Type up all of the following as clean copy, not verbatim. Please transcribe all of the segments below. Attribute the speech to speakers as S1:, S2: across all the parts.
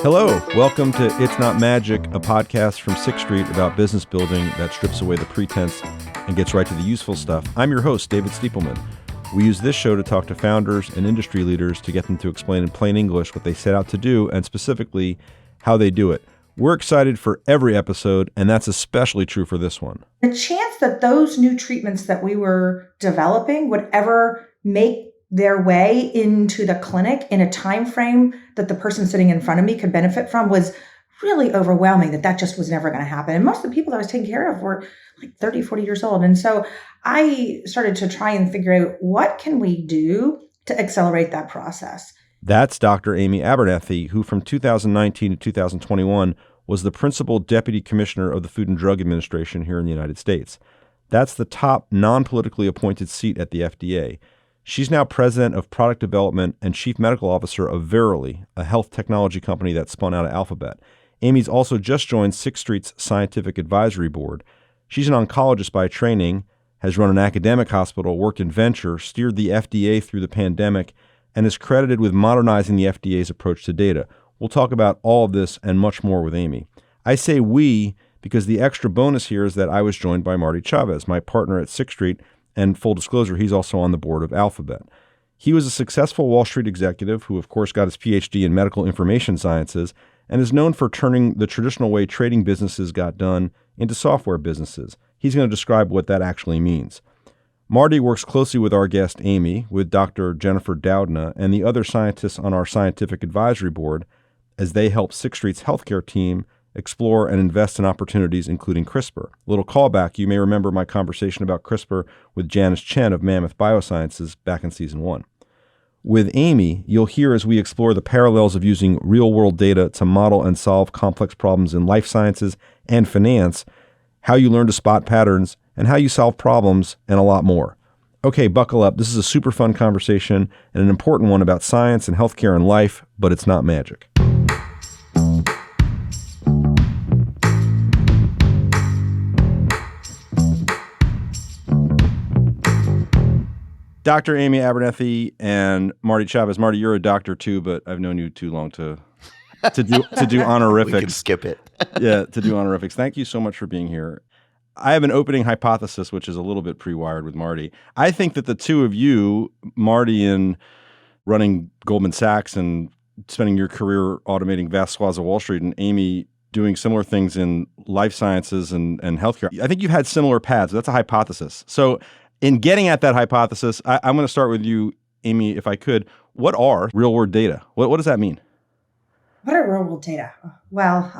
S1: Hello, welcome to It's Not Magic, a podcast from 6th Street about business building that strips away the pretense and gets right to the useful stuff. I'm your host, David Stiepelman. We use this show to talk to founders and industry leaders to get them to explain in plain English what they set out to do and specifically how they do it. We're excited for every episode, and that's especially true for this one.
S2: The chance that those new treatments that we were developing would ever make their way into the clinic in a time frame that the person sitting in front of me could benefit from was really overwhelming, that just was never going to happen. And most of the people that I was taking care of were like 30, 40 years old. And so I started to try and figure out what can we do to accelerate that process.
S1: That's Dr. Amy Abernethy, who from 2019 to 2021 was the Principal Deputy Commissioner of the Food and Drug Administration here in the United States. That's the top non-politically appointed seat at the FDA. She's now president of product development and chief medical officer of Verily, a health technology company that spun out of Alphabet. Amy's also just joined 6th Street's scientific advisory board. She's an oncologist by training, has run an academic hospital, worked in venture, steered the FDA through the pandemic, and is credited with modernizing the FDA's approach to data. We'll talk about all of this and much more with Amy. I say we because the extra bonus here is that I was joined by Marty Chavez, my partner at 6th Street, and full disclosure, he's also on the board of Alphabet. He was a successful Wall Street executive who, of course, got his PhD in medical information sciences and is known for turning the traditional way trading businesses got done into software businesses. He's going to describe what that actually means. Marty works closely with our guest, Amy, with Dr. Jennifer Doudna, and the other scientists on our scientific advisory board as they help 6th Street's healthcare team explore and invest in opportunities, including CRISPR. A little callback, you may remember my conversation about CRISPR with Janice Chen of Mammoth Biosciences back in season 1. With Amy, you'll hear as we explore the parallels of using real-world data to model and solve complex problems in life sciences and finance, how you learn to spot patterns, and how you solve problems, and a lot more. Okay, buckle up. This is a super fun conversation and an important one about science and healthcare and life, but it's not magic. Dr. Amy Abernethy and Marty Chavez. Marty, you're a doctor too, but I've known you too long to do honorifics.
S3: We can skip it.
S1: Yeah, to do honorifics. Thank you so much for being here. I have an opening hypothesis, which is a little bit pre-wired with Marty. I think that the two of you, Marty in running Goldman Sachs and spending your career automating vast swaths of Wall Street, and Amy doing similar things in life sciences and healthcare, I think you've had similar paths. That's a hypothesis. So in getting at that hypothesis, I'm going to start with you, Amy, if I could. What are real-world data? What does that mean?
S2: What are real-world data? Well,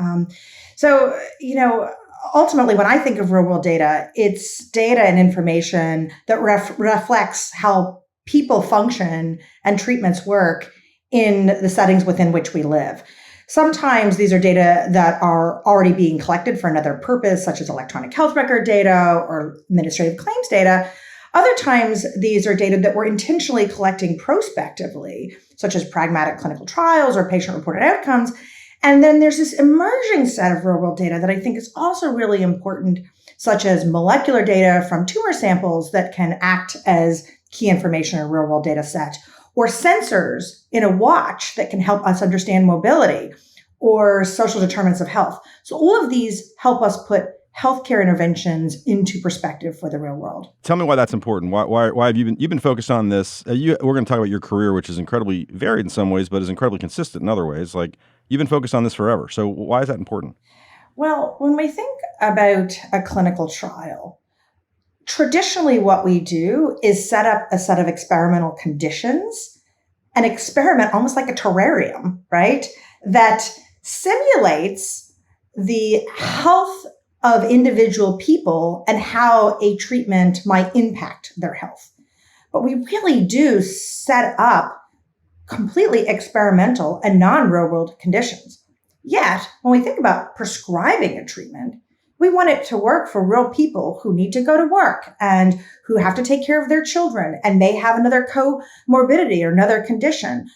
S2: ultimately, when I think of real-world data, it's data and information that reflects how people function and treatments work in the settings within which we live. Sometimes these are data that are already being collected for another purpose, such as electronic health record data or administrative claims data. Other times, these are data that we're intentionally collecting prospectively, such as pragmatic clinical trials or patient-reported outcomes. And then there's this emerging set of real-world data that I think is also really important, such as molecular data from tumor samples that can act as key information in a real-world data set, or sensors in a watch that can help us understand mobility, or social determinants of health. So all of these help us put healthcare interventions into perspective for the real world.
S1: Tell me why that's important. Why have you've been focused on this? We're going to talk about your career, which is incredibly varied in some ways, but is incredibly consistent in other ways. Like, you've been focused on this forever. So why is that important?
S2: Well, when we think about a clinical trial, traditionally what we do is set up a set of experimental conditions, an experiment almost like a terrarium, right? That simulates the health of individual people and how a treatment might impact their health. But we really do set up completely experimental and non-real-world conditions. Yet, when we think about prescribing a treatment, we want it to work for real people who need to go to work and who have to take care of their children and may have another comorbidity or another condition,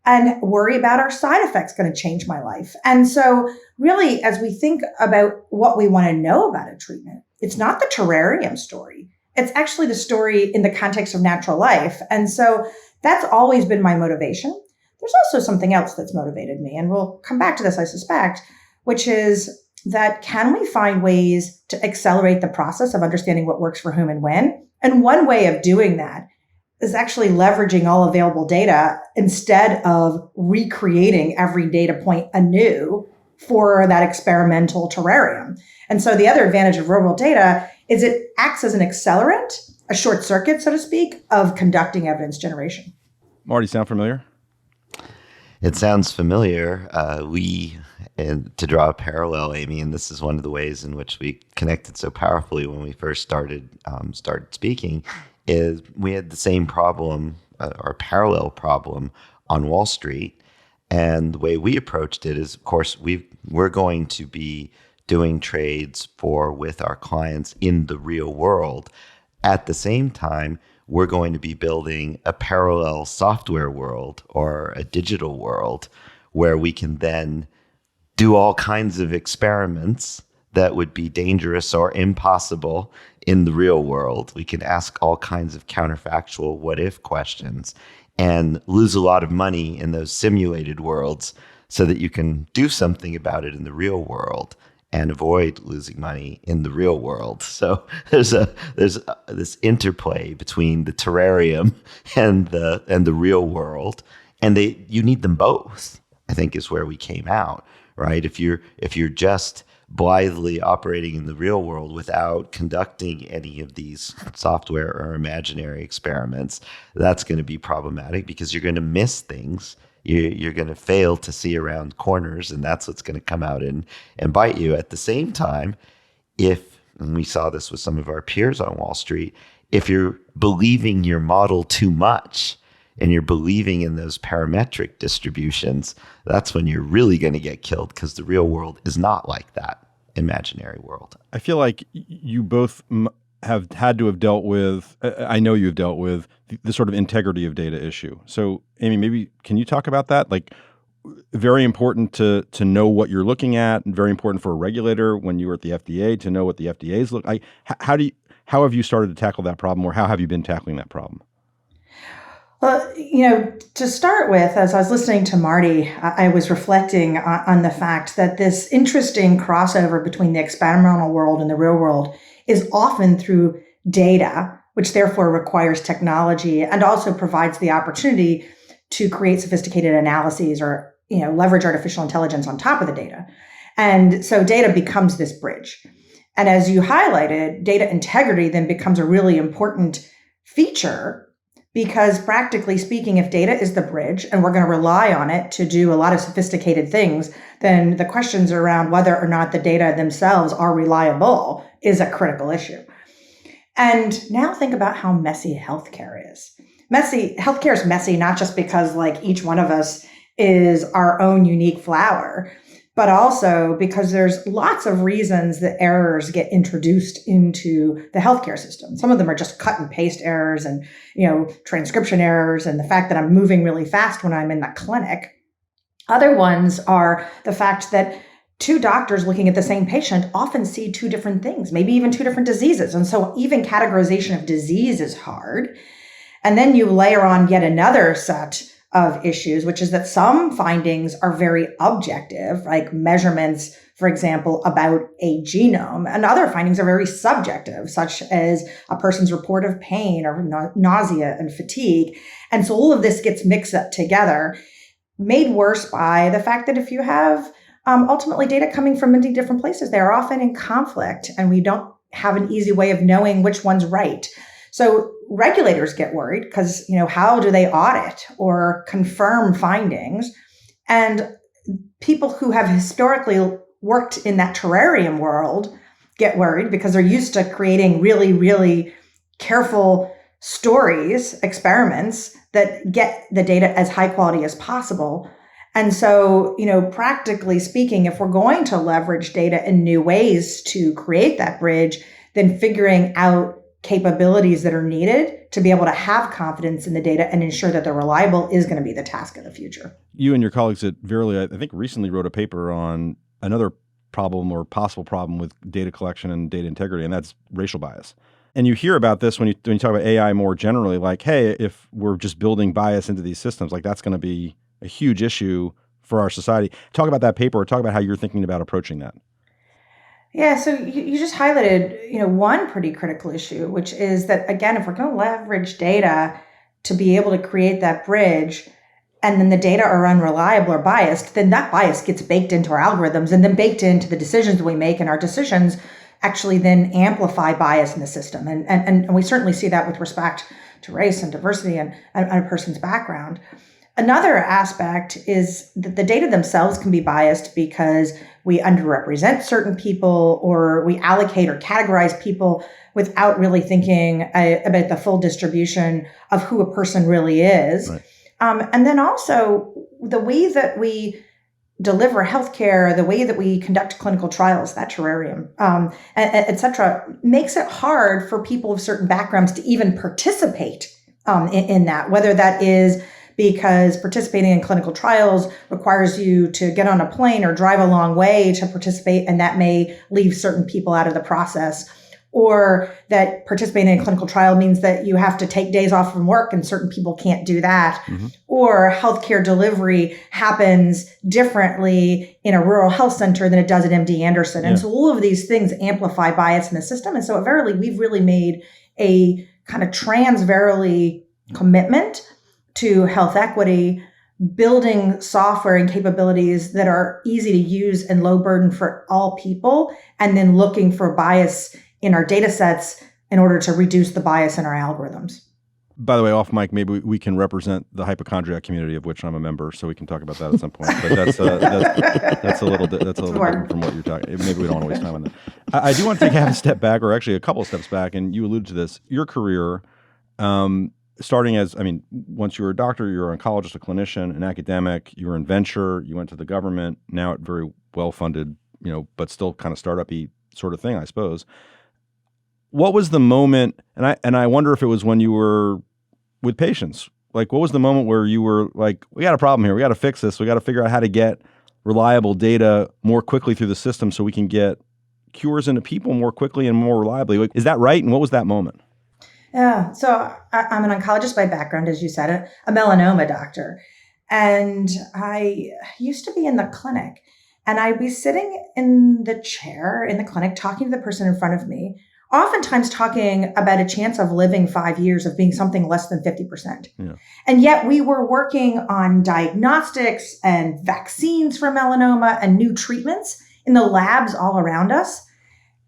S2: and worry about our side effects going to change my life. And so really, as we think about what we want to know about a treatment, it's not the terrarium story. It's actually the story in the context of natural life. And so that's always been my motivation. There's also something else that's motivated me, and we'll come back to this, I suspect, which is that can we find ways to accelerate the process of understanding what works for whom and when? And one way of doing that is actually leveraging all available data instead of recreating every data point anew for that experimental terrarium. And so the other advantage of real world data is it acts as an accelerant, a short circuit, so to speak, of conducting evidence generation.
S1: Marty, sound familiar?
S3: It sounds familiar. To draw a parallel, Amy, and this is one of the ways in which we connected so powerfully when we first started speaking, is we had the same problem or parallel problem on Wall Street. And the way we approached it is, of course, we're going to be doing trades with our clients in the real world. At the same time, we're going to be building a parallel software world or a digital world where we can then do all kinds of experiments that would be dangerous or impossible in the real world. We can ask all kinds of counterfactual what if questions and lose a lot of money in those simulated worlds so that you can do something about it in the real world and avoid losing money in the real world. So there's this interplay between the terrarium and the real world, and you need them both, I think, is where we came out, right? If you're just blithely operating in the real world without conducting any of these software or imaginary experiments, that's going to be problematic because you're going to miss things. You're going to fail to see around corners, and that's what's going to come out and bite you. At the same time, and we saw this with some of our peers on Wall Street, if you're believing your model too much and you're believing in those parametric distributions, that's when you're really going to get killed because the real world is not like that imaginary world.
S1: I feel like you both have had to have dealt with, I know you've dealt with the sort of integrity of data issue. So Amy, maybe can you talk about that? Like, very important to know what you're looking at, and very important for a regulator when you were at the FDA to know what the FDA's look like. How have you started to tackle that problem, or how have you been tackling that problem?
S2: Well, to start with, as I was listening to Marty, I was reflecting on the fact that this interesting crossover between the experimental world and the real world is often through data, which therefore requires technology and also provides the opportunity to create sophisticated analyses or, leverage artificial intelligence on top of the data. And so data becomes this bridge. And as you highlighted, data integrity then becomes a really important feature because practically speaking, if data is the bridge and we're going to rely on it to do a lot of sophisticated things, then the questions around whether or not the data themselves are reliable is a critical issue. And now think about how messy healthcare is. Healthcare is messy, not just because each one of us is our own unique flower, but also because there's lots of reasons that errors get introduced into the healthcare system. Some of them are just cut and paste errors and, transcription errors and the fact that I'm moving really fast when I'm in the clinic. Other ones are the fact that two doctors looking at the same patient often see two different things, maybe even two different diseases. And so even categorization of disease is hard. And then you layer on yet another set of issues, which is that some findings are very objective, like measurements, for example, about a genome, and other findings are very subjective, such as a person's report of pain or nausea and fatigue. And so all of this gets mixed up together, made worse by the fact that if you have ultimately data coming from many different places, they're often in conflict, and we don't have an easy way of knowing which one's right. So regulators get worried because, how do they audit or confirm findings? And people who have historically worked in that terrarium world get worried because they're used to creating really, really careful stories, experiments that get the data as high quality as possible. And so, practically speaking, if we're going to leverage data in new ways to create that bridge, then figuring out capabilities that are needed to be able to have confidence in the data and ensure that they're reliable is going to be the task of the future.
S1: You and your colleagues at Verily, I think, recently wrote a paper on another problem or possible problem with data collection and data integrity, and that's racial bias. And you hear about this when you talk about AI more generally, like, hey, if we're just building bias into these systems, that's going to be a huge issue for our society. Talk about that paper, or talk about how you're thinking about approaching that.
S2: Yeah, so you just highlighted, one pretty critical issue, which is that, again, if we're going to leverage data to be able to create that bridge, and then the data are unreliable or biased, then that bias gets baked into our algorithms and then baked into the decisions we make, and our decisions actually then amplify bias in the system. And we certainly see that with respect to race and diversity and a person's background. Another aspect is that the data themselves can be biased because we underrepresent certain people, or we allocate or categorize people without really thinking about the full distribution of who a person really is.
S1: Right.
S2: And then also the way that we deliver healthcare, the way that we conduct clinical trials, that terrarium, et cetera, makes it hard for people of certain backgrounds to even participate in that, whether that is because participating in clinical trials requires you to get on a plane or drive a long way to participate, and that may leave certain people out of the process. Or that participating in a clinical trial means that you have to take days off from work, and certain people can't do that. Mm-hmm. Or healthcare delivery happens differently in a rural health center than it does at MD Anderson. Yeah. And so all of these things amplify bias in the system. And so at Verily, we've really made a kind of Verily commitment to health equity, building software and capabilities that are easy to use and low burden for all people, and then looking for bias in our data sets in order to reduce the bias in our algorithms.
S1: By the way, off mic, maybe we can represent the hypochondriac community, of which I'm a member, so we can talk about that at some point. But that's a little different from what you're talking. Maybe we don't want to waste time on that. I do want to take half a step back, or actually a couple of steps back, and you alluded to this. Your career, starting as, once you were a doctor, you were an oncologist, a clinician, an academic, you were in venture, you went to the government, now at very well-funded, but still kind of startup-y sort of thing, I suppose. What was the moment, and I wonder if it was when you were with patients, like what was the moment where you were like, we got a problem here, we got to fix this, we got to figure out how to get reliable data more quickly through the system so we can get cures into people more quickly and more reliably. Is that right? And what was that moment?
S2: Yeah, so I'm an oncologist by background, as you said, a melanoma doctor. And I used to be in the clinic, and I'd be sitting in the chair in the clinic talking to the person in front of me, oftentimes talking about a chance of living 5 years, of being something less than 50%. Yeah. And yet we were working on diagnostics and vaccines for melanoma and new treatments in the labs all around us.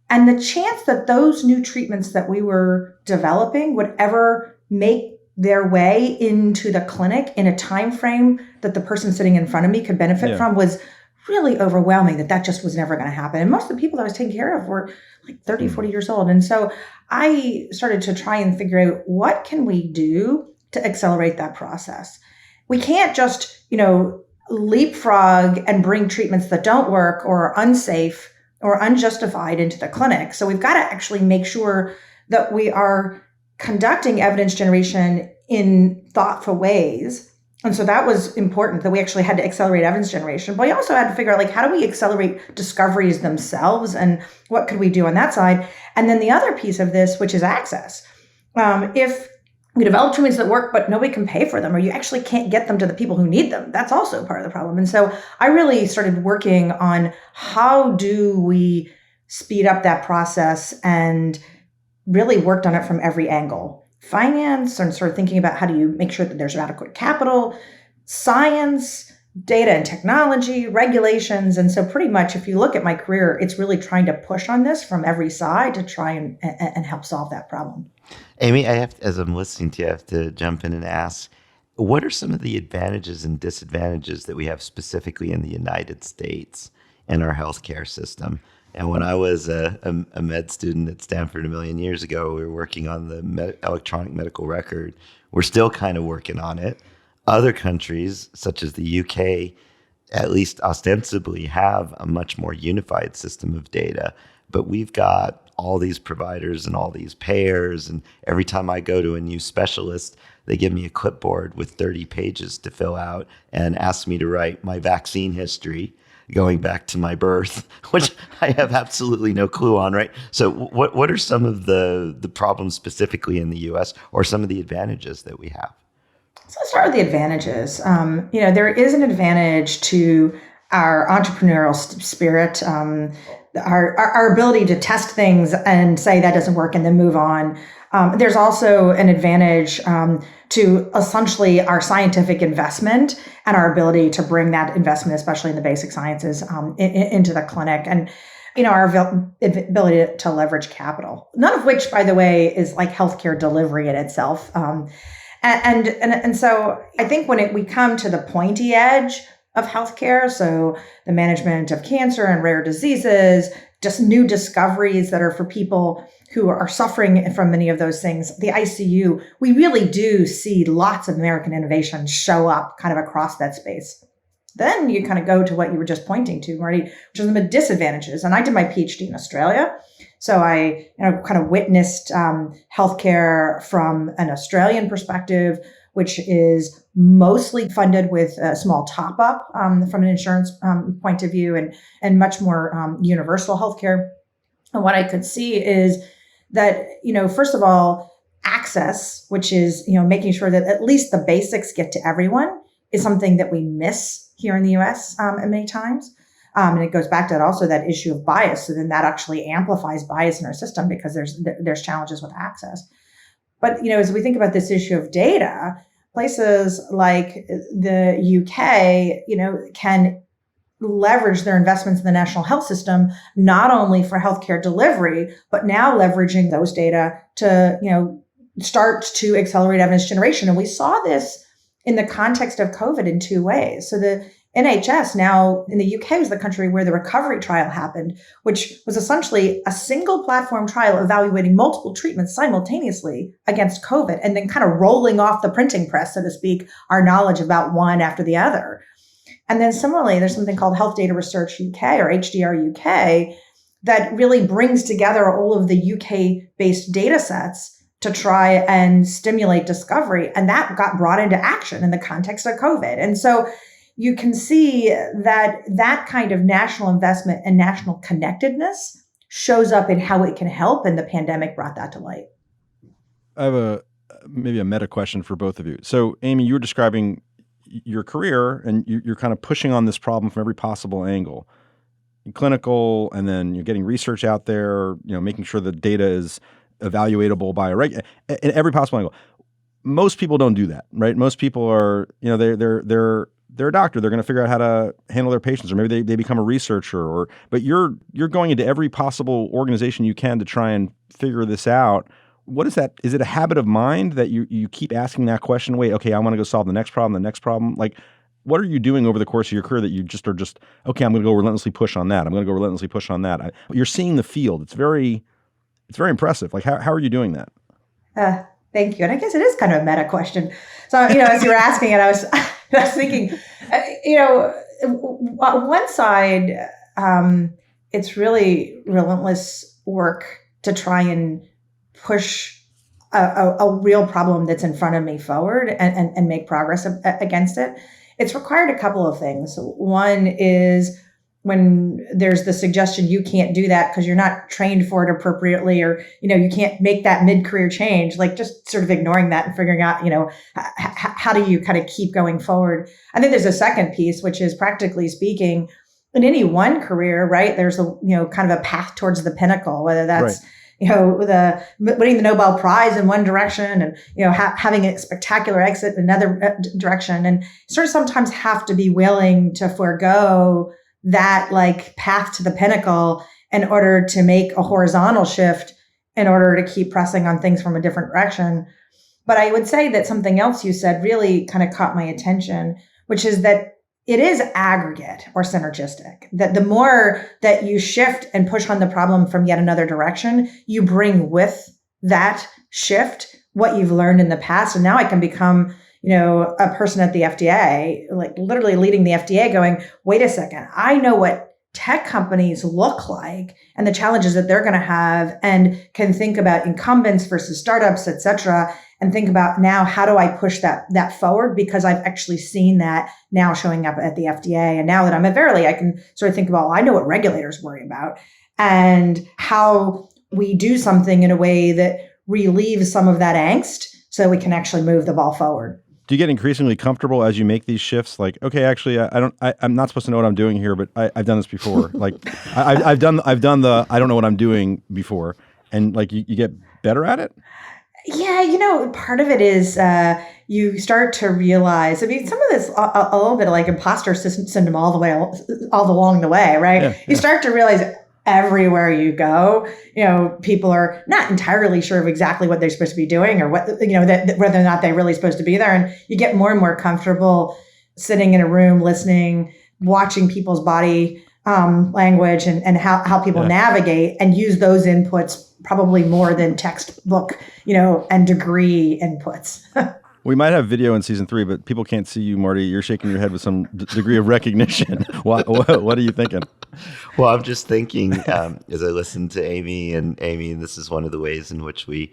S2: And the chance that those new treatments that we were developing would ever make their way into the clinic in a time frame that the person sitting in front of me could benefit from was really overwhelming, that just was never going to happen. And most of the people I was taking care of were like 30, 40 years old. And so I started to try and figure out, what can we do to accelerate that process? We can't just, leapfrog and bring treatments that don't work or are unsafe or unjustified into the clinic. So we've got to actually make sure that we are conducting evidence generation in thoughtful ways. And so that was important, that we actually had to accelerate evidence generation. But we also had to figure out, how do we accelerate discoveries themselves, and what could we do on that side? And then the other piece of this, which is access. If we develop treatments that work, but nobody can pay for them, or you actually can't get them to the people who need them, that's also part of the problem. And so I really started working on, how do we speed up that process, and really worked on it from every angle. Finance, and sort of thinking about how do you make sure that there's adequate capital, science, data and technology, regulations. And so pretty much, if you look at my career, it's really trying to push on this from every side to try and help solve that problem.
S3: Amy, as I'm listening to you, I have to jump in and ask, what are some of the advantages and disadvantages that we have specifically in the United States in our healthcare system? And when I was a med student at Stanford a million years ago, we were working on the electronic medical record. We're still kind of working on it. Other countries, such as the UK, at least ostensibly, have a much more unified system of data. But we've got all these providers and all these payers. And every time I go to a new specialist, they give me a clipboard with 30 pages to fill out and ask me to write my vaccine history going back to my birth, which I have absolutely no clue on, right? So what are some of the problems specifically in the US, or some of the advantages that we have?
S2: So let's start with the advantages. There is an advantage to our entrepreneurial spirit, our ability to test things and say that doesn't work and then move on. There's also an advantage to essentially our scientific investment and our ability to bring that investment, especially in the basic sciences, into the clinic. And our ability to leverage capital, none of which, by the way, is like healthcare delivery in itself. And so I think when we come to the pointy edge of healthcare, so the management of cancer and rare diseases, just new discoveries that are for people who are suffering from many of those things, the ICU, we really do see lots of American innovation show up kind of across that space. Then you kind of go to what you were just pointing to, Marty, which are the disadvantages. And I did my PhD in Australia. So I kind of witnessed healthcare from an Australian perspective, which is mostly funded with a small top-up from an insurance point of view and much more universal healthcare. And what I could see is that, first of all, access, which is, making sure that at least the basics get to everyone, is something that we miss here in the US many times. And it goes back to that issue of bias. So then that actually amplifies bias in our system because there's challenges with access. But, as we think about this issue of data, places like the UK, can leverage their investments in the national health system, not only for healthcare delivery, but now leveraging those data to, start to accelerate evidence generation. And we saw this in the context of COVID in two ways. So the NHS now in the UK was the country where the recovery trial happened, which was essentially a single platform trial evaluating multiple treatments simultaneously against COVID, and then kind of rolling off the printing press, so to speak, our knowledge about one after the other. And then similarly, there's something called Health Data Research UK or HDR UK that really brings together all of the UK-based data sets to try and stimulate discovery. And that got brought into action in the context of COVID. And so you can see that kind of national investment and national connectedness shows up in how it can help, and the pandemic brought that to light.
S1: I have maybe a meta question for both of you. So, Amy, you were describing your career, and you're kind of pushing on this problem from every possible angle. Clinical, and then you're getting research out there, making sure the data is evaluatable by in every possible angle. Most people don't do that, right? Most people are, they're a doctor. They're going to figure out how to handle their patients, or maybe they become a researcher. But you're going into every possible organization you can to try and figure this out. What is that? Is it a habit of mind that you keep asking that question? Wait, okay, I want to go solve the next problem. Like, what are you doing over the course of your career that you just are okay, I'm going to go relentlessly push on that. I'm going to go relentlessly push on that. You're seeing the field. It's very impressive. Like, how are you doing that?
S2: Thank you. And I guess it is kind of a meta question. So, as you were asking it, I was thinking, on one side, it's really relentless work to try and push a real problem that's in front of me forward and make progress against it. It's required a couple of things. One is when there's the suggestion you can't do that because you're not trained for it appropriately, or, you can't make that mid-career change, like just sort of ignoring that and figuring out, how do you kind of keep going forward? I think there's a second piece, which is, practically speaking, in any one career, right, there's kind of a path towards the pinnacle, whether that's, right, winning the Nobel Prize in one direction and, having a spectacular exit in another direction. And sort of sometimes have to be willing to forego that path to the pinnacle in order to make a horizontal shift in order to keep pressing on things from a different direction. But I would say that something else you said really kind of caught my attention, which is that it is aggregate or synergistic, that the more that you shift and push on the problem from yet another direction, you bring with that shift what you've learned in the past. And now I can become a person at the FDA, like literally leading the FDA, going, wait a second, I know what tech companies look like and the challenges that they're going to have, and can think about incumbents versus startups, et cetera, and think about now, how do I push that forward? Because I've actually seen that now showing up at the FDA. And now that I'm at Verily, I can sort of think about, I know what regulators worry about and how we do something in a way that relieves some of that angst so we can actually move the ball forward.
S1: Do you get increasingly comfortable as you make these shifts? Like, okay, actually, I'm not supposed to know what I'm doing here, but I've done this before. Like, I've done the I don't know what I'm doing before, and like you get better at it.
S2: Yeah, part of it is you start to realize. I mean, some of this a little bit like imposter syndrome all along the way, right?
S1: Yeah,
S2: You start to realize everywhere you go, people are not entirely sure of exactly what they're supposed to be doing or what that whether or not they're really supposed to be there, and you get more and more comfortable sitting in a room, listening, watching people's body language and how people navigate and use those inputs probably more than textbook, and degree inputs.
S1: We might have video in season 3, but people can't see you, Marty. You're shaking your head with some degree of recognition. What are you thinking?
S3: Well, I'm just thinking as I listen to Amy, and this is one of the ways in which we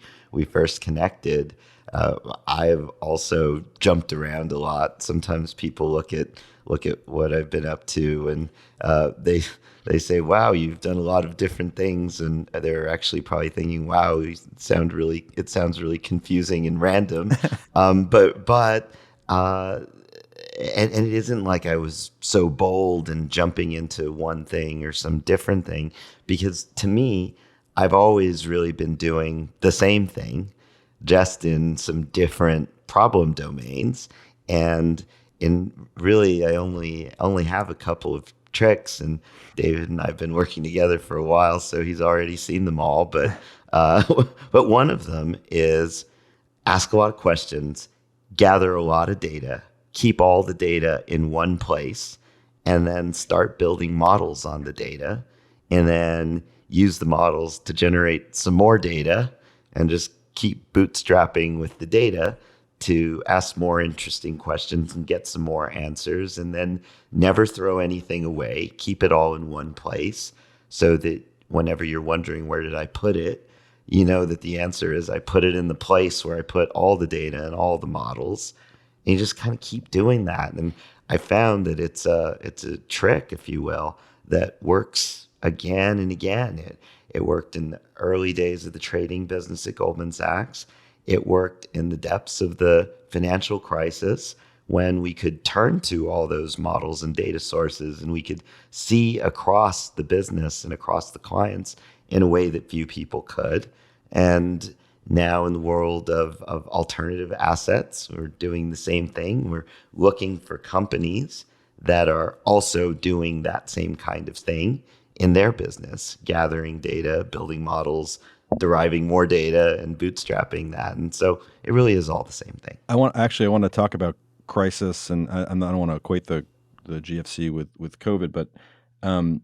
S3: first connected. I've also jumped around a lot. Sometimes people look at what I've been up to, and they say, "Wow, you've done a lot of different things," and they're actually probably thinking, "Wow, it sounds really confusing and random." But it isn't like I was so bold and jumping into one thing or some different thing, because to me, I've always really been doing the same thing, just in some different problem domains. And really, I only have a couple of tricks, and David and I've been working together for a while, so he's already seen them all. But but one of them is ask a lot of questions, gather a lot of data, keep all the data in one place, and then start building models on the data, and then use the models to generate some more data, and just keep bootstrapping with the data to ask more interesting questions and get some more answers, and then never throw anything away. Keep it all in one place so that whenever you're wondering, where did I put it? You know that the answer is I put it in the place where I put all the data and all the models. And you just kind of keep doing that. And I found that it's a trick, if you will, that works again and again. It worked in the early days of the trading business at Goldman Sachs. It worked in the depths of the financial crisis, when we could turn to all those models and data sources, and we could see across the business and across the clients in a way that few people could. And now in the world of alternative assets, we're doing the same thing. We're looking for companies that are also doing that same kind of thing in their business, gathering data, building models, deriving more data, and bootstrapping that. And so it really is all the same thing.
S1: I want to talk about crisis, and I don't want to equate the GFC with COVID, but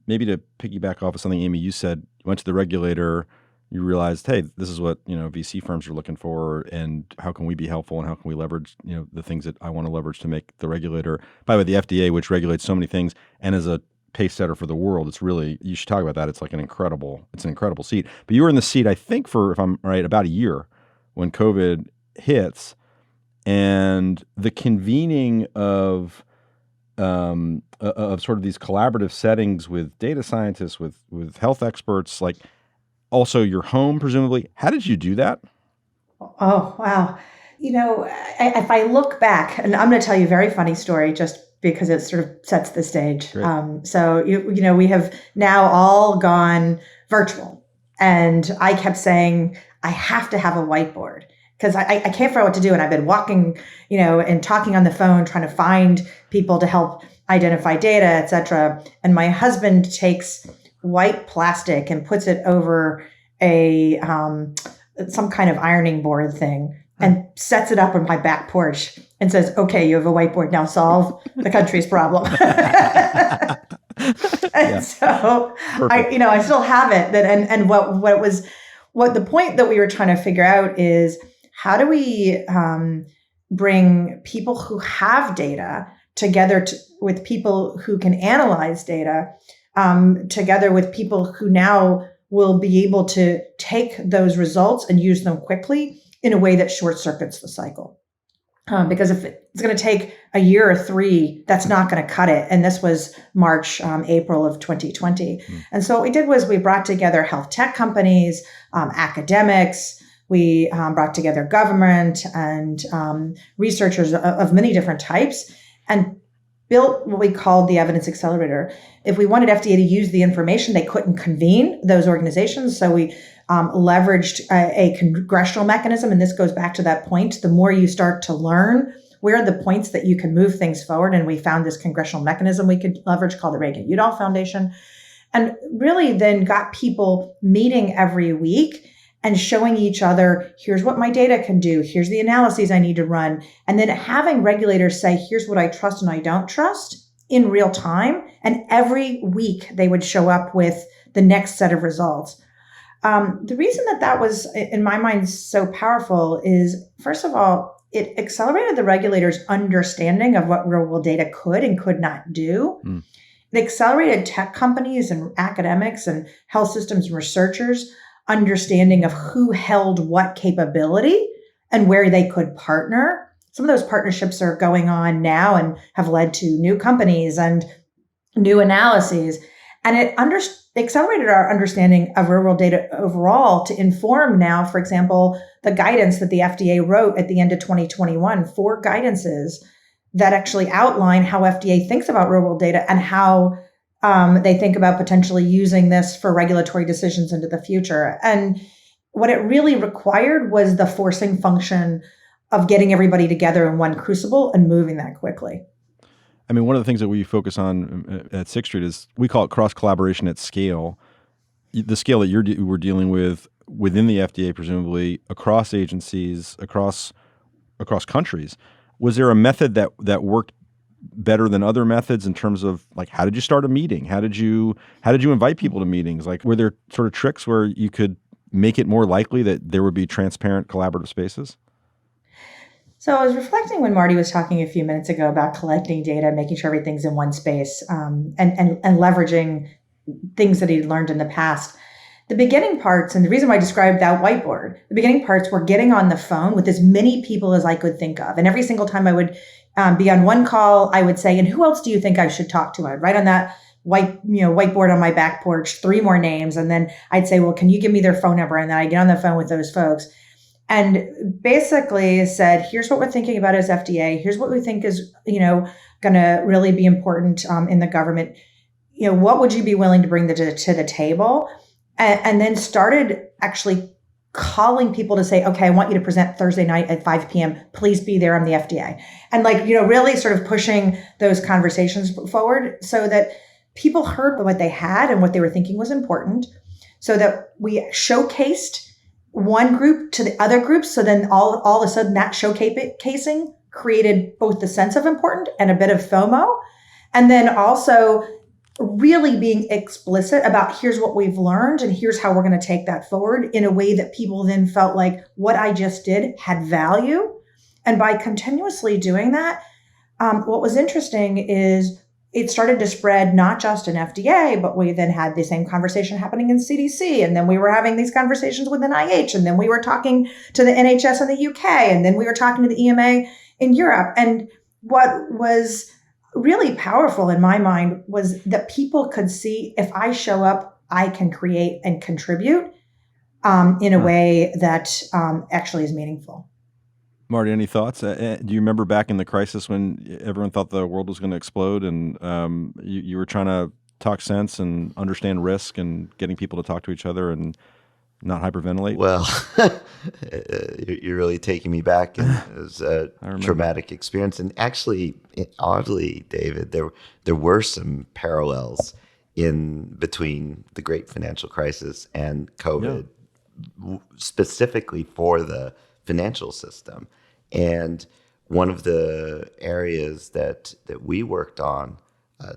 S1: maybe to piggyback off of something, Amy, you said, you went to the regulator, you realized, hey, this is what VC firms are looking for, and how can we be helpful, and how can we leverage the things that I want to leverage to make the regulator. By the way, the FDA, which regulates so many things, and as a pace setter for the world, it's really, you should talk about that. It's like an incredible seat. But you were in the seat, I think, for, if I'm right, about a year when COVID hits, and the convening of sort of these collaborative settings with data scientists, with health experts, like also your home, presumably. How did you do that?
S2: Oh, wow. If I look back, and I'm going to tell you a very funny story just because it sort of sets the stage. So we have now all gone virtual, and I kept saying, I have to have a whiteboard, because I can't figure out what to do. And I've been walking, and talking on the phone, trying to find people to help identify data, et cetera. And my husband takes white plastic and puts it over a some kind of ironing board thing and sets it up on my back porch and says, okay, you have a whiteboard, now solve the country's problem. So I still have it. And what the point that we were trying to figure out is, how do we bring people who have data together with people who can analyze data, together with people who now will be able to take those results and use them quickly in a way that short circuits the cycle. Because if it's going to take a year or 3, that's not going to cut it. And this was March, April of 2020. And so what we did was we brought together health tech companies, academics. We brought together government and researchers of many different types and built what we called the evidence accelerator. If we wanted FDA to use the information, they couldn't convene those organizations. So we leveraged a congressional mechanism. And this goes back to that point. The more you start to learn, where are the points that you can move things forward? And we found this congressional mechanism we could leverage called the Reagan-Udall Foundation. And really then got people meeting every week and showing each other, here's what my data can do, here's the analyses I need to run, and then having regulators say, here's what I trust and I don't trust in real time. And every week they would show up with the next set of results. The reason that was, in my mind, so powerful is, first of all, it accelerated the regulators' understanding of what real-world data could and could not do. It accelerated tech companies and academics and health systems and researchers' understanding of who held what capability and where they could partner. Some of those partnerships are going on now and have led to new companies and new analyses. And it accelerated our understanding of real-world data overall to inform now, for example, the guidance that the FDA wrote at the end of 2021, 4 guidances that actually outline how FDA thinks about real-world data and how they think about potentially using this for regulatory decisions into the future. And what it really required was the forcing function of getting everybody together in one crucible and moving that quickly.
S1: I mean, one of the things that we focus on at Sixth Street is we call it cross-collaboration at scale. The scale that we're dealing with within the FDA, presumably across agencies, across countries. Was there a method that worked better than other methods in terms of, like, how did you start a meeting? How did you invite people to meetings? Like, were there sort of tricks where you could make it more likely that there would be transparent collaborative spaces?
S2: So I was reflecting when Marty was talking a few minutes ago about collecting data, making sure everything's in one space, and leveraging things that he'd learned in the past. The beginning parts, and the reason why I described that whiteboard, the beginning parts were getting on the phone with as many people as I could think of. And every single time I would be on one call, I would say, and who else do you think I should talk to? I'd write on that whiteboard on my back porch 3 more names. And then I'd say, well, can you give me their phone number? And then I'd get on the phone with those folks and basically said, here's what we're thinking about as FDA. Here's what we think is, going to really be important in the government. What would you be willing to bring to the table? And then started actually calling people to say, okay, I want you to present Thursday night at 5 p.m. Please be there. I'm the FDA. And really sort of pushing those conversations forward so that people heard what they had and what they were thinking was important, so that we showcased one group to the other groups. So then all of a sudden that showcasing created both the sense of important and a bit of FOMO. And then also really being explicit about here's what we've learned and here's how we're going to take that forward in a way that people then felt like what I just did had value. And by continuously doing that, what was interesting is it started to spread not just in FDA, but we then had the same conversation happening in CDC. And then we were having these conversations with NIH. And then we were talking to the NHS in the UK. And then we were talking to the EMA in Europe. And what was really powerful in my mind was that people could see, if I show up, I can create and contribute in a way that actually is meaningful.
S1: Marty, any thoughts? Do you remember back in the crisis when everyone thought the world was going to explode and you were trying to talk sense and understand risk and getting people to talk to each other and not hyperventilate?
S3: Well, you're really taking me back. And it was a traumatic experience. And actually, oddly, David, there were some parallels in between the great financial crisis and COVID, specifically for the financial system. And one of the areas that we worked on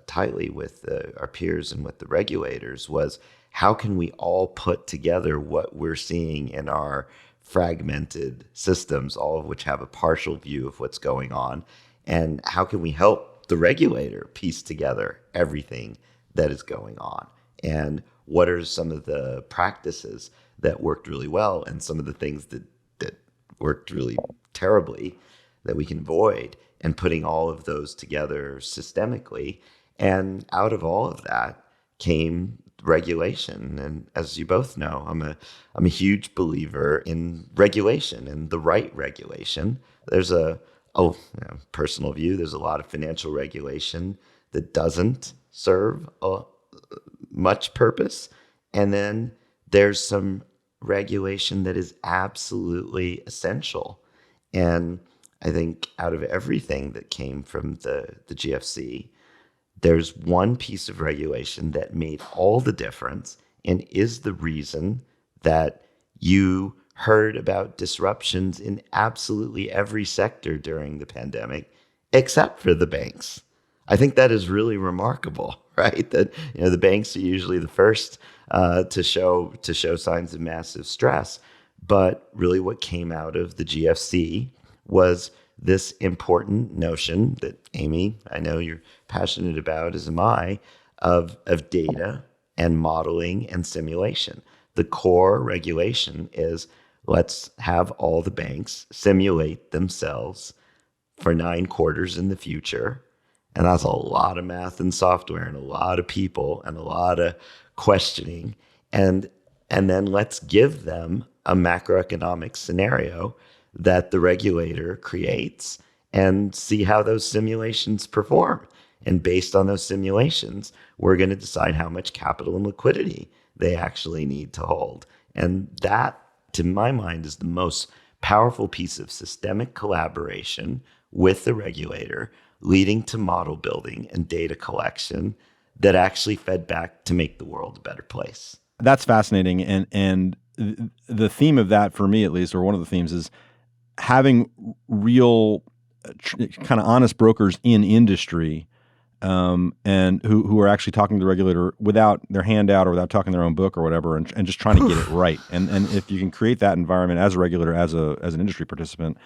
S3: tightly with our peers and with the regulators was, how can we all put together what we're seeing in our fragmented systems, all of which have a partial view of what's going on? And how can we help the regulator piece together everything that is going on? And what are some of the practices that worked really well and some of the things that worked really terribly that we can avoid, and putting all of those together systemically. And out of all of that came regulation. And as you both know, I'm a huge believer in regulation and the right regulation. There's personal view. There's a lot of financial regulation that doesn't serve much purpose, and then there's some regulation that is absolutely essential. And I think out of everything that came from the GFC, there's one piece of regulation that made all the difference and is the reason that you heard about disruptions in absolutely every sector during the pandemic, except for the banks. I think that is really remarkable, right? That the banks are usually the first to show signs of massive stress, but really what came out of the GFC was this important notion that, Amy, I know you're passionate about, as am I, of data and modeling and simulation. The core regulation is, let's have all the banks simulate themselves for 9 quarters in the future. And that's a lot of math and software and a lot of people and a lot of questioning. And then let's give them a macroeconomic scenario that the regulator creates and see how those simulations perform. And based on those simulations, we're going to decide how much capital and liquidity they actually need to hold. And that, to my mind, is the most powerful piece of systemic collaboration with the regulator, leading to model building and data collection that actually fed back to make the world a better place.
S1: That's fascinating. And the theme of that, for me at least, or one of the themes, is having real kind of honest brokers in industry, and who are actually talking to the regulator without their hand out or without talking their own book or whatever, and just trying to get it right. And if you can create that environment as a regulator, as an industry participant,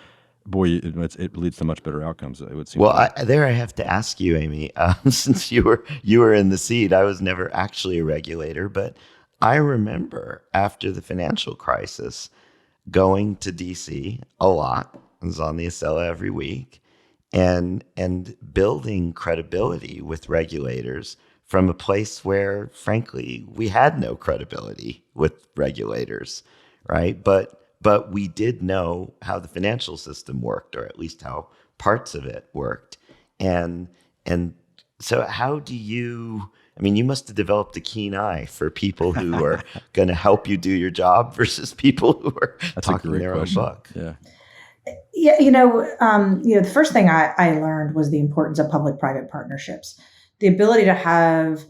S1: boy, it leads to much better outcomes, it would seem.
S3: Well, I have to ask you, Amy, since you were in the seat. I was never actually a regulator, but I remember after the financial crisis going to DC a lot. I was on the Acela every week, and building credibility with regulators from a place where, frankly, we had no credibility with regulators, right? But we did know how the financial system worked, or at least how parts of it worked. And so how do you, you must have developed a keen eye for people who are going to help you do your job versus people who are talking their own book.
S1: Yeah.
S2: Yeah, the first thing I learned was the importance of public-private partnerships, the ability to have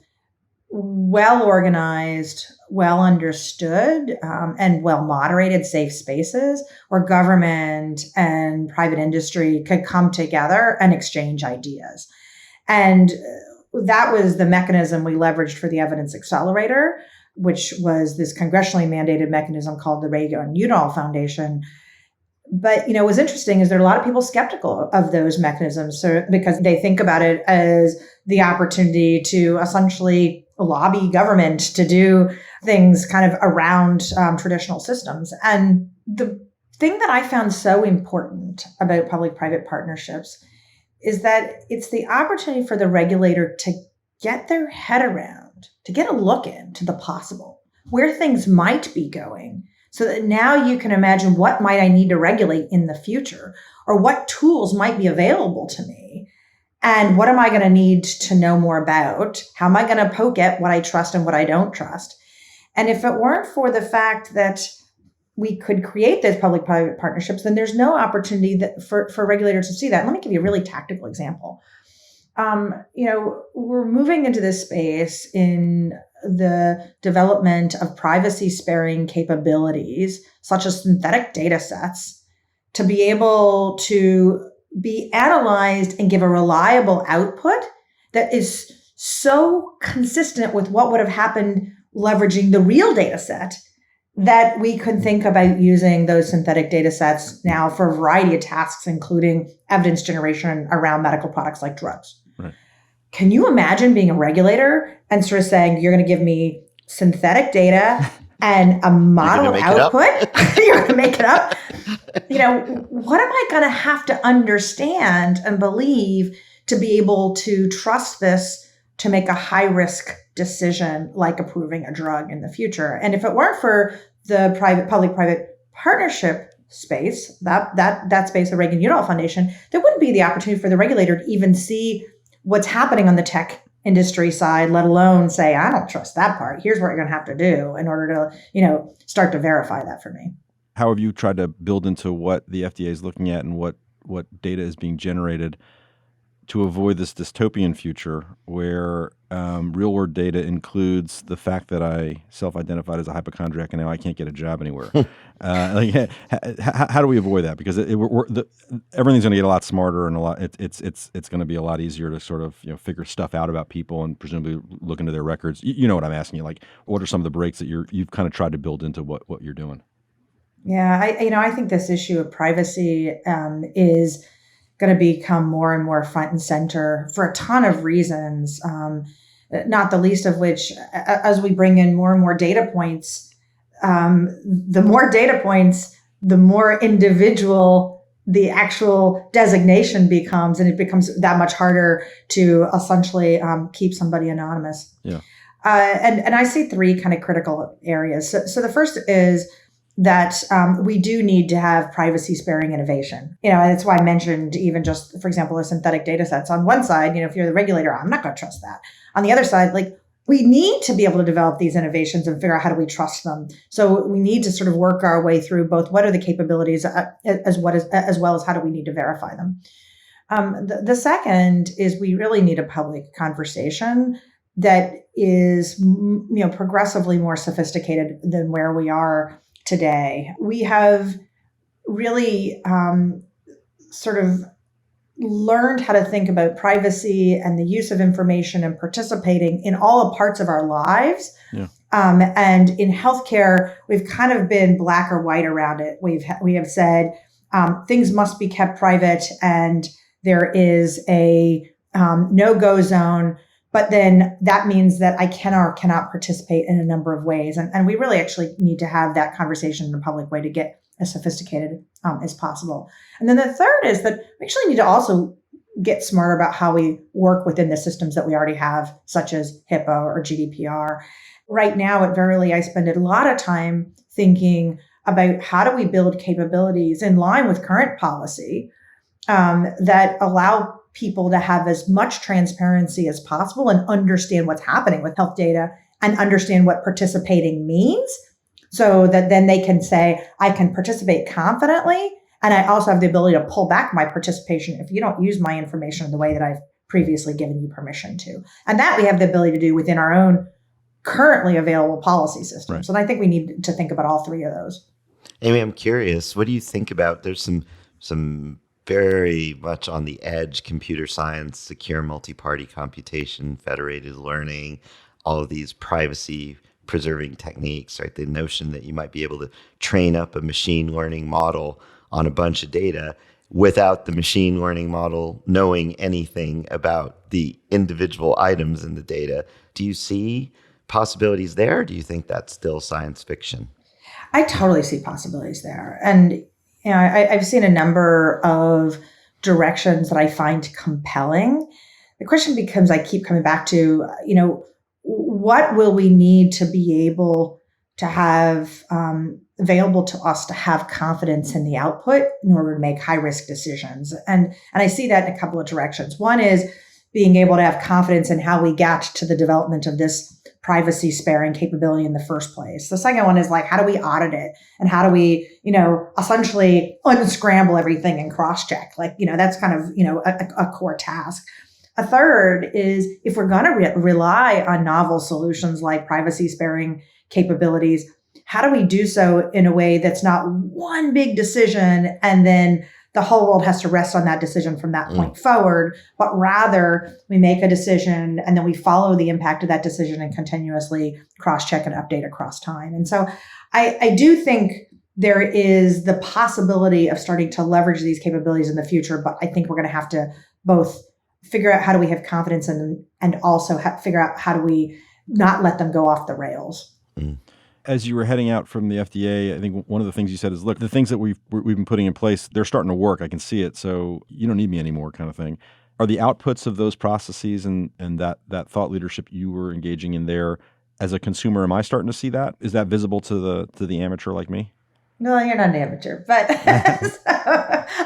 S2: well-organized, well-understood, and well-moderated safe spaces where government and private industry could come together and exchange ideas. And that was the mechanism we leveraged for the Evidence Accelerator, which was this congressionally mandated mechanism called the Reagan-Udall Foundation. But, what was interesting is there are a lot of people skeptical of those mechanisms, because they think about it as the opportunity to essentially lobby government to do things kind of around traditional systems. And the thing that I found so important about public-private partnerships is that it's the opportunity for the regulator to get their head around, to get a look into the possible, where things might be going, so that now you can imagine, what might I need to regulate in the future, or what tools might be available to me, and what am I going to need to know more about? How am I going to poke at what I trust and what I don't trust? And if it weren't for the fact that we could create those public-private partnerships, then there's no opportunity for regulators to see that. Let me give you a really tactical example. We're moving into this space in the development of privacy-sparing capabilities, such as synthetic data sets, to be able to be analyzed and give a reliable output that is so consistent with what would have happened leveraging the real data set, that we could think about using those synthetic data sets now for a variety of tasks, including evidence generation around medical products like drugs.
S1: Right.
S2: Can you imagine being a regulator and sort of saying, you're going to give me synthetic data and a model output? You're going to make it up? What am I going to have to understand and believe to be able to trust this to make a high-risk decision like approving a drug in the future. And if it weren't for the public-private partnership space, that space, the Reagan-Udall Foundation, there wouldn't be the opportunity for the regulator to even see what's happening on the tech industry side, let alone say, I don't trust that part. Here's what you're going to have to do in order to, start to verify that for me.
S1: How have you tried to build into what the FDA is looking at and what data is being generated to avoid this dystopian future where real-world data includes the fact that I self-identified as a hypochondriac and now I can't get a job anywhere? How do we avoid that? Because everything's going to get a lot smarter and it's going to be a lot easier to sort of figure stuff out about people and presumably look into their records. You know what I'm asking you? Like, what are some of the breaks that you've kind of tried to build into what you're doing?
S2: Yeah, I think this issue of privacy is going to become more and more front and center for a ton of reasons, not the least of which, as we bring in more and more data points, the more data points, the more individual the actual designation becomes, and it becomes that much harder to essentially keep somebody anonymous.
S1: Yeah.
S2: And I see three kind of critical areas. So the first is that we do need to have privacy-sparing innovation. That's why I mentioned even just, for example, the synthetic data sets. On one side, if you're the regulator, I'm not going to trust that. On the other side, we need to be able to develop these innovations and figure out how do we trust them. So we need to sort of work our way through both what are the capabilities as well as how do we need to verify them. The second is we really need a public conversation that is progressively more sophisticated than where we are today. We have really sort of learned how to think about privacy and the use of information and participating in all parts of our lives.
S1: Yeah.
S2: And in healthcare, we've kind of been black or white around it. We have said things must be kept private and there is a no-go zone. But then that means that I can or cannot participate in a number of ways. And we really actually need to have that conversation in a public way to get as sophisticated as possible. And then the third is that we actually need to also get smarter about how we work within the systems that we already have, such as HIPAA or GDPR. Right now at Verily, I spend a lot of time thinking about how do we build capabilities in line with current policy that allow people to have as much transparency as possible and understand what's happening with health data and understand what participating means so that then they can say, I can participate confidently. And I also have the ability to pull back my participation if you don't use my information in the way that I've previously given you permission to. And that we have the ability to do within our own currently available policy systems. Right. And I think we need to think about all three of those.
S3: Amy, I'm curious, what do you think about, there's some very much on the edge, computer science, secure multi-party computation, federated learning, all of these privacy preserving techniques, right? The notion that you might be able to train up a machine learning model on a bunch of data without the machine learning model knowing anything about the individual items in the data. Do you see possibilities there? Or do you think that's still science fiction?
S2: I totally see possibilities there. And I've seen a number of directions that I find compelling. The question becomes, I keep coming back to, what will we need to be able to have available to us to have confidence in the output in order to make high-risk decisions? And I see that in a couple of directions. One is being able to have confidence in how we got to the development of this privacy-sparing capability in the first place. The second one is how do we audit it? And how do we, essentially unscramble everything and cross-check? That's kind of, a core task. A third is if we're going to rely on novel solutions like privacy-sparing capabilities, how do we do so in a way that's not one big decision and then the whole world has to rest on that decision from that point forward, but rather we make a decision and then we follow the impact of that decision and continuously cross-check and update across time. And so I do think there is the possibility of starting to leverage these capabilities in the future, but I think we're going to have to both figure out how do we have confidence in them and also figure out how do we not let them go off the rails.
S1: As you were heading out from the FDA, I think one of the things you said is, look, the things that we've been putting in place, they're starting to work. I can see it. So you don't need me anymore kind of thing. are the outputs of those processes and that thought leadership you were engaging in there, as a consumer, am I starting to see that? Is that visible to the amateur like me?
S2: No, you're not an amateur, but but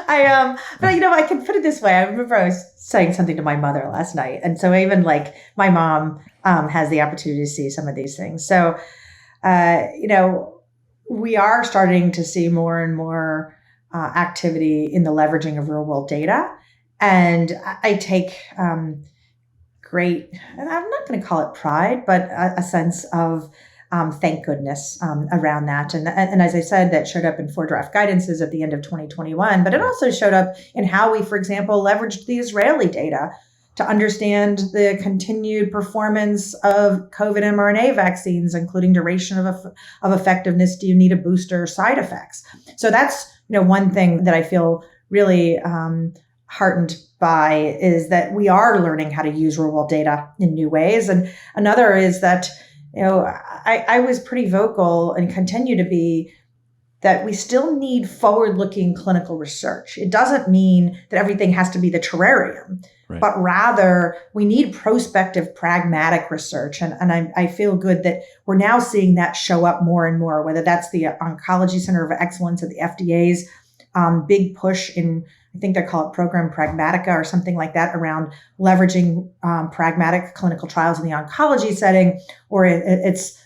S2: I can put it this way. I remember I was saying something to my mother last night, and so even like my mom has the opportunity to see some of these things. So, we are starting to see more and more activity in the leveraging of real world data, and I take great, and I'm not going to call it pride, but a sense of thank goodness around that. And as I said, that showed up in 4 draft guidances at the end of 2021, but it also showed up in how we, for example, leveraged the Israeli data to understand the continued performance of COVID mRNA vaccines, including duration of effectiveness. Do you need a booster, side effects? So that's, one thing that I feel really heartened by, is that we are learning how to use real world data in new ways. And another is that I was pretty vocal and continue to be that we still need forward-looking clinical research. It doesn't mean that everything has to be the terrarium, right, but rather we need prospective, pragmatic research. And I feel good that we're now seeing that show up more and more, whether that's the Oncology Center of Excellence at the FDA's big push in, I think they call it Program Pragmatica or something like that, around leveraging pragmatic clinical trials in the oncology setting, or it's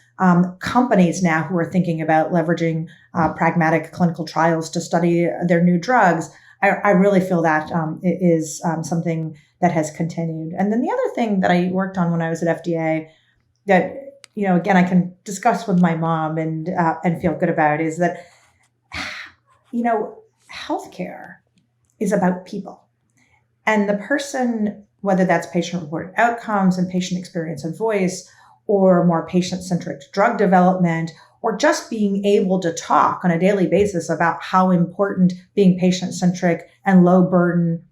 S2: companies now who are thinking about leveraging pragmatic clinical trials to study their new drugs. I really feel that is something that has continued. And then the other thing that I worked on when I was at FDA that, again, I can discuss with my mom and feel good about is that, healthcare is about people. And the person, whether that's patient-reported outcomes and patient experience and voice, or more patient-centric drug development, or just being able to talk on a daily basis about how important being patient-centric and low burden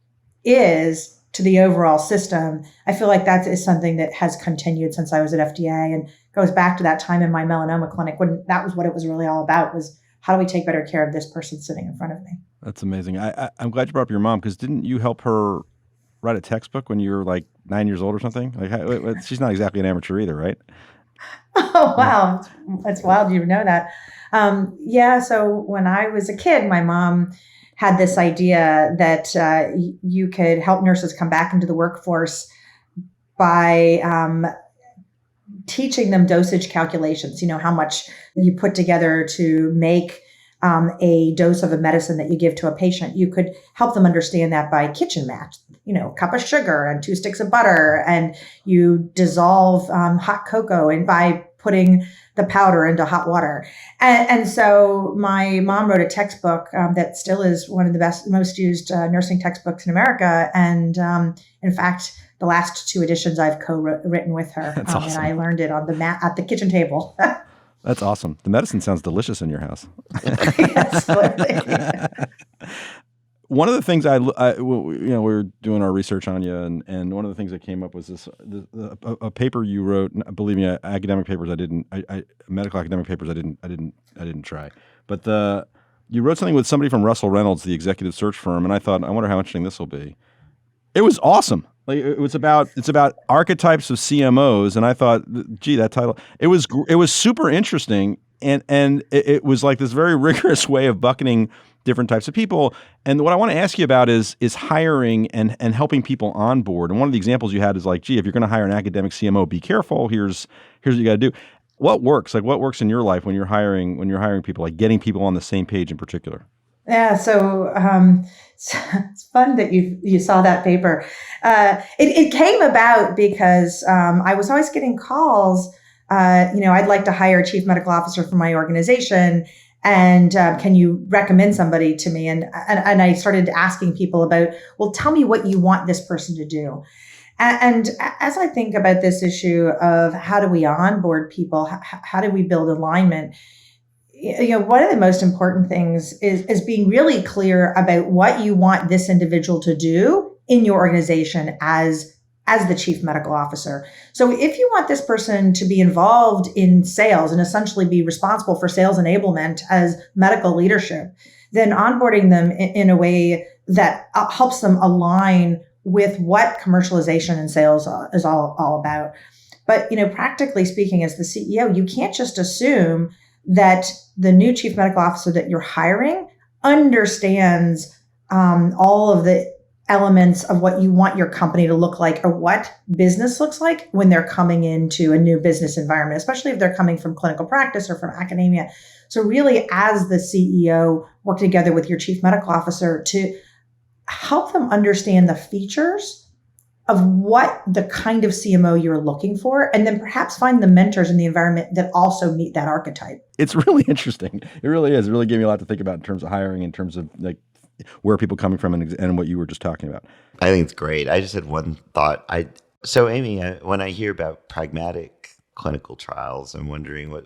S2: is to the overall system, I feel like that is something that has continued since I was at FDA and goes back to that time in my melanoma clinic when that was what it was really all about, was how do we take better care of this person sitting in front of me?
S1: That's amazing. I'm glad you brought up your mom, because didn't you help her write a textbook when you were like 9 years old or something? Like, she's not exactly an amateur either, right?
S2: Oh, wow. That's wild. You know that. Yeah. So when I was a kid, my mom had this idea that you could help nurses come back into the workforce by teaching them dosage calculations, how much you put together to make a dose of a medicine that you give to a patient. You could help them understand that by kitchen math, a cup of sugar and 2 sticks of butter, and you dissolve hot cocoa and by putting the powder into hot water. And so my mom wrote a textbook that still is one of the most used nursing textbooks in America. And in fact, the last 2 editions I've co-written with her.
S1: That's awesome.
S2: And I learned it on the mat at the kitchen table.
S1: That's awesome. The medicine sounds delicious in your house.
S2: Yes,
S1: one of the things we were doing our research on you, and one of the things that came up was a paper you wrote. Believe me, academic papers medical academic papers I didn't try, but you wrote something with somebody from Russell Reynolds, the executive search firm, and I thought, I wonder how interesting this will be. It was awesome. Like, it's about archetypes of CMOs, and I thought, gee, that title, it was super interesting, and it was like this very rigorous way of bucketing different types of people. And what I want to ask you about is hiring and helping people on board. And one of the examples you had is like, gee, if you're going to hire an academic CMO, be careful. Here's what you got to do. What works? Like, what works in your life when you're hiring people, like getting people on the same page in particular?
S2: Yeah, so it's fun that you saw that paper. It came about because I was always getting calls. I'd like to hire a chief medical officer for my organization, and can you recommend somebody to me? And I started asking people about, well, tell me what you want this person to do. And as I think about this issue of how do we onboard people, how do we build alignment? One of the most important things is being really clear about what you want this individual to do in your organization as the chief medical officer. So if you want this person to be involved in sales and essentially be responsible for sales enablement as medical leadership, then onboarding them in a way that helps them align with what commercialization and sales is all about. But, practically speaking, as the CEO, you can't just assume that the new chief medical officer that you're hiring understands all of the elements of what you want your company to look like or what business looks like when they're coming into a new business environment, especially if they're coming from clinical practice or from academia. So really, as the CEO, work together with your chief medical officer to help them understand the features of what the kind of CMO you're looking for, and then perhaps find the mentors in the environment that also meet that archetype.
S1: It's really interesting. It really is. It really gave me a lot to think about in terms of hiring, in terms of like where are people coming from, and what you were just talking about.
S3: I think it's great. I just had one thought. So Amy, when I hear about pragmatic clinical trials, I'm wondering, what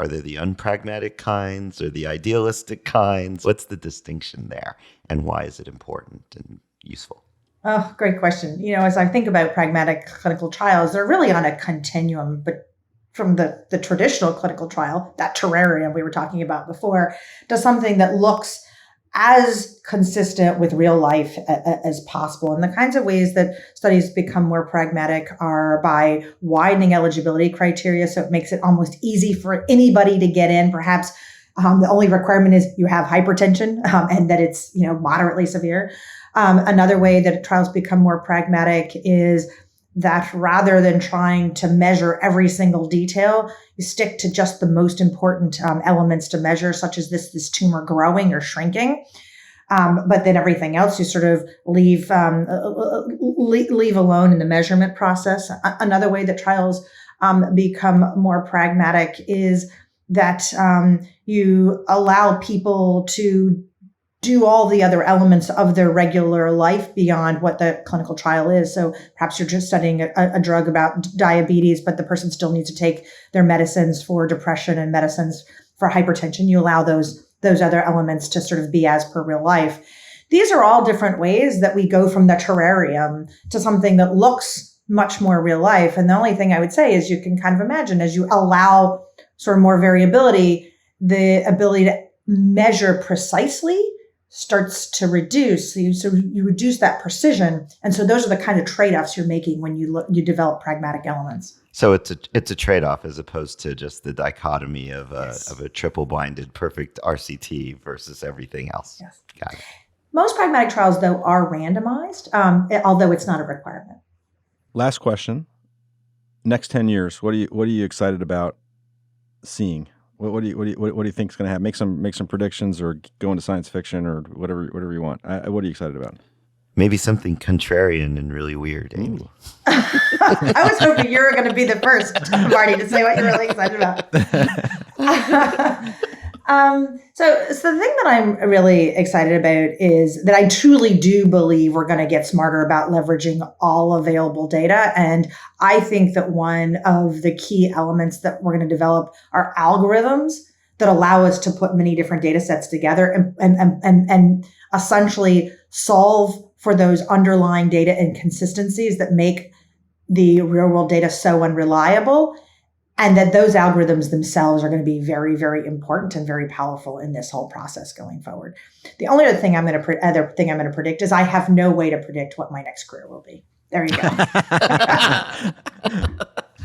S3: are there the unpragmatic kinds or the idealistic kinds? What's the distinction there, and why is it important and useful?
S2: Oh, great question. As I think about pragmatic clinical trials, they're really on a continuum, but from the traditional clinical trial, that terrarium we were talking about before, to something that looks as consistent with real life as possible. And the kinds of ways that studies become more pragmatic are by widening eligibility criteria, so it makes it almost easy for anybody to get in. Perhaps the only requirement is you have hypertension and that it's moderately severe. Another way that trials become more pragmatic is that rather than trying to measure every single detail, you stick to just the most important elements to measure, such as this tumor growing or shrinking. But then everything else you sort of leave alone in the measurement process. Another way that trials become more pragmatic is that you allow people to do all the other elements of their regular life beyond what the clinical trial is. So perhaps you're just studying a drug about diabetes, but the person still needs to take their medicines for depression and medicines for hypertension. You allow those other elements to sort of be as per real life. These are all different ways that we go from the terrarium to something that looks much more real life. And the only thing I would say is you can kind of imagine, as you allow sort of more variability, the ability to measure precisely starts to reduce. So you reduce that precision. And so those are the kind of trade-offs you're making when you develop pragmatic elements.
S3: So it's a trade-off as opposed to just the dichotomy of a triple-blinded perfect RCT versus everything else.
S2: Yes.
S3: Got it.
S2: Most pragmatic trials, though, are randomized, although it's not a requirement.
S1: Last question. Next 10 years, what are you excited about seeing? What do you think is going to happen? Make some predictions, or go into science fiction, or whatever you want. What are you excited about?
S3: Maybe something contrarian and really weird, Amy.
S2: I was hoping you were going to be the first, Marty, to say what you're really excited about. So the thing that I'm really excited about is that I truly do believe we're going to get smarter about leveraging all available data. And I think that one of the key elements that we're going to develop are algorithms that allow us to put many different data sets together and essentially solve for those underlying data inconsistencies that make the real world data so unreliable. And that those algorithms themselves are going to be very, very important and very powerful in this whole process going forward. The only other thing I'm going to predict is I have no way to predict what my next career will be. There you go.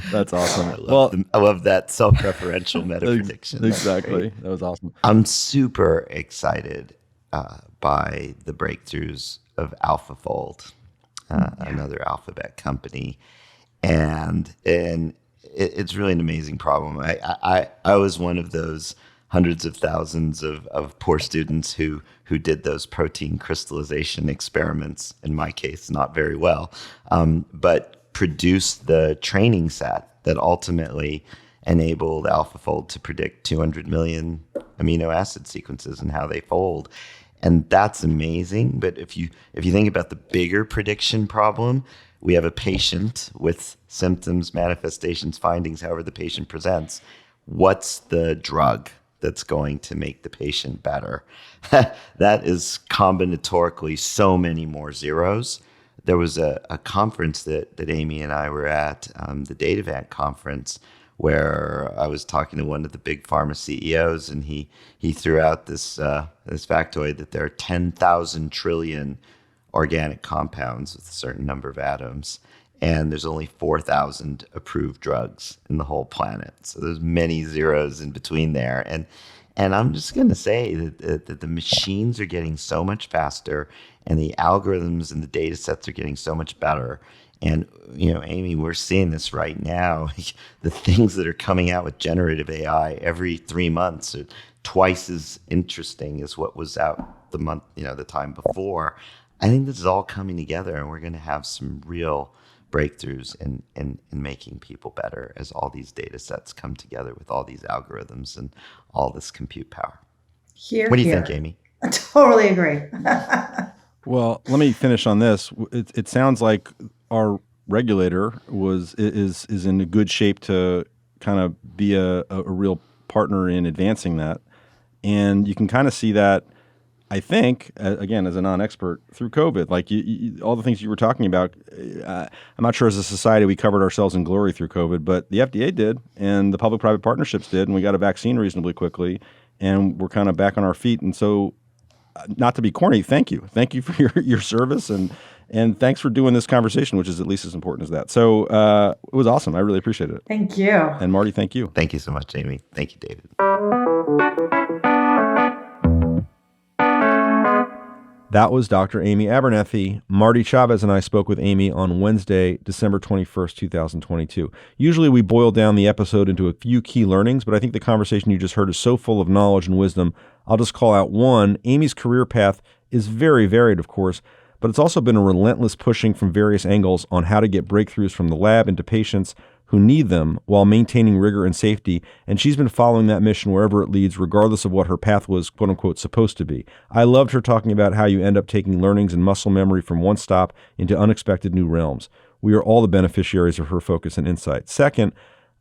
S1: That's awesome.
S3: I love that self-referential meta prediction.
S1: Exactly. That was awesome.
S3: I'm super excited by the breakthroughs of AlphaFold, another Alphabet company, and it's really an amazing problem. I was one of those hundreds of thousands of poor students who did those protein crystallization experiments, in my case, not very well, but produced the training set that ultimately enabled AlphaFold to predict 200 million amino acid sequences and how they fold. And that's amazing. But if you think about the bigger prediction problem, we have a patient with symptoms, manifestations, findings, however the patient presents. What's the drug that's going to make the patient better? That is combinatorically so many more zeros. There was a conference that Amy and I were at, the Datavant conference, where I was talking to one of the big pharma CEOs, and he threw out this factoid that there are 10,000 trillion organic compounds with a certain number of atoms. And there's only 4,000 approved drugs in the whole planet. So there's many zeros in between there. And I'm just going to say that the machines are getting so much faster, and the algorithms and the data sets are getting so much better. And, Amy, we're seeing this right now. The things that are coming out with generative AI every 3 months are twice as interesting as what was out the time before. I think this is all coming together, and we're going to have some real breakthroughs in making people better as all these data sets come together with all these algorithms and all this compute power. What do you think, Amy?
S2: I totally agree.
S1: Well, let me finish on this. It sounds like our regulator is in a good shape to kind of be a real partner in advancing that. And you can kind of see that, I think, again, as a non-expert, through COVID. Like all the things you were talking about, I'm not sure as a society we covered ourselves in glory through COVID, but the FDA did, and the public-private partnerships did, and we got a vaccine reasonably quickly, and we're kind of back on our feet. And so, not to be corny, thank you. Thank you for your service, and thanks for doing this conversation, which is at least as important as that. So it was awesome. I really appreciate it.
S2: Thank you.
S1: And Marty, thank you.
S3: Thank you so much, Amy. Thank you, David.
S1: That was Dr. Amy Abernethy. Marty Chavez and I spoke with Amy on Wednesday, December 21st, 2022. Usually we boil down the episode into a few key learnings, but I think the conversation you just heard is so full of knowledge and wisdom. I'll just call out one. Amy's career path is very varied, of course, but it's also been a relentless pushing from various angles on how to get breakthroughs from the lab into patients who need them while maintaining rigor and safety, and she's been following that mission wherever it leads, regardless of what her path was, quote-unquote, supposed to be. I loved her talking about how you end up taking learnings and muscle memory from one stop into unexpected new realms. We are all the beneficiaries of her focus and insight. Second,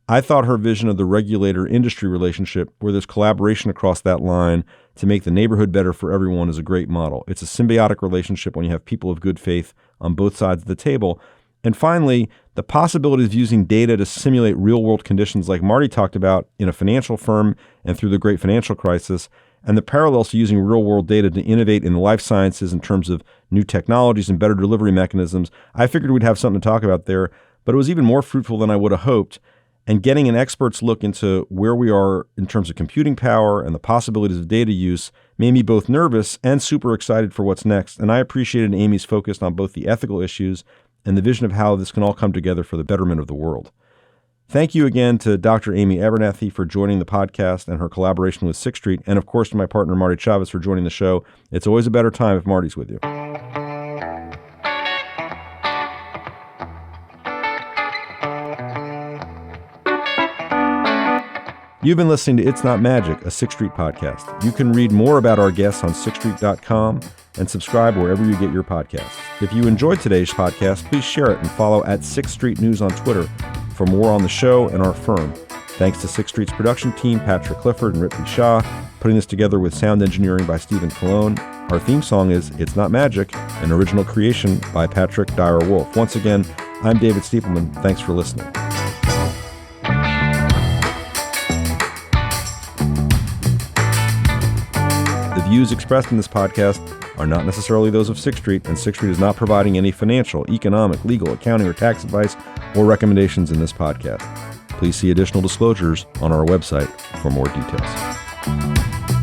S1: I thought her vision of the regulator-industry relationship, where there's collaboration across that line to make the neighborhood better for everyone, is a great model. It's a symbiotic relationship when you have people of good faith on both sides of the table. And finally, the possibilities of using data to simulate real-world conditions like Marty talked about in a financial firm and through the great financial crisis, and the parallels to using real-world data to innovate in the life sciences in terms of new technologies and better delivery mechanisms. I figured we'd have something to talk about there, but it was even more fruitful than I would have hoped. And getting an expert's look into where we are in terms of computing power and the possibilities of data use made me both nervous and super excited for what's next. And I appreciated Amy's focus on both the ethical issues and the vision of how this can all come together for the betterment of the world. Thank you again to Dr. Amy Abernethy for joining the podcast and her collaboration with Sixth Street, and of course to my partner Marty Chavez for joining the show. It's always a better time if Marty's with you. You've been listening to It's Not Magic, a Sixth Street podcast. You can read more about our guests on sixthstreet.com and subscribe wherever you get your podcasts. If you enjoyed today's podcast, please share it and follow at Sixth Street News on Twitter for more on the show and our firm. Thanks to Sixth Street's production team, Patrick Clifford and Ripley Shaw, putting this together with sound engineering by Stephen Colon. Our theme song is It's Not Magic, an original creation by Patrick Dyer-Wolf. Once again, I'm David Stiepelman. Thanks for listening. The views expressed in this podcast are not necessarily those of Sixth Street, and Sixth Street is not providing any financial, economic, legal, accounting, or tax advice or recommendations in this podcast. Please see additional disclosures on our website for more details.